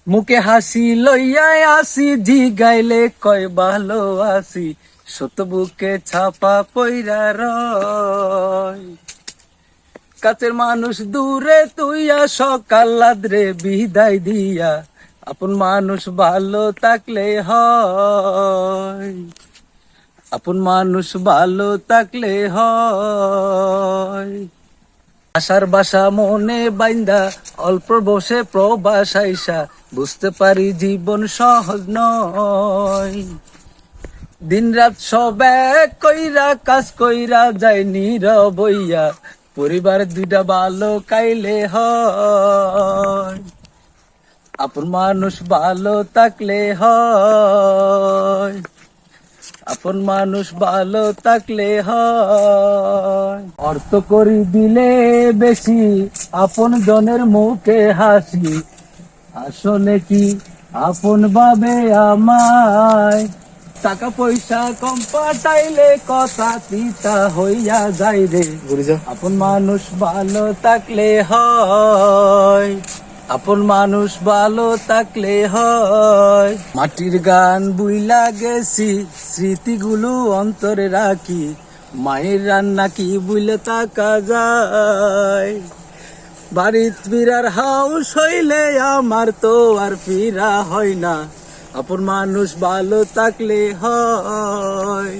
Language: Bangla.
মুখে হাসি লইয়াই আসি, জিগাইলে কয় ভালো আছি, সত বুকে ছাপা পইরা রয়। কাছের মানুষ দূরে তুইয়া, সকাল লাদরে বিদায় দিয়া, আপন মানুষ ভালো থাকলে হয়, আপন মানুষ ভালো থাকলে হয়। আশার বাসা মনে বাইন্দা, অল্প বসে প্রবাস আইসা, বুঝতে পারি জীবন সহজ নয়। দিন রাত সব এক কইরা, কাজ কইরা যায় নীরব হইয়া, পরিবার দুইটা ভালো কাইলে হয়, আপন মানুষ ভালো থাকলে হয়, আপন মানুষ ভালো থাকলে হয়। অর্থ করি দিলে বেশি, আপন জনের মুখে হাসি, আসলে কি আপন ভাবে আমায়। টাকা পয়সা কম পাঠাইলে কথা তিতা হইয়া যায় রে, আপন মানুষ ভালো থাকলে হয়, আপন মানুষ ভালো থাকলে হয়। মাটির গান বুইলা গেছি, স্মৃতিগুলো অন্তরে রাখি, মায়ের রান্না কি বুইলে তাকা যায়। বাড়িত ফিরার হাউস হইলে আমার তো আর ফিরা হয় না, আপন মানুষ ভালো থাকলে হয়।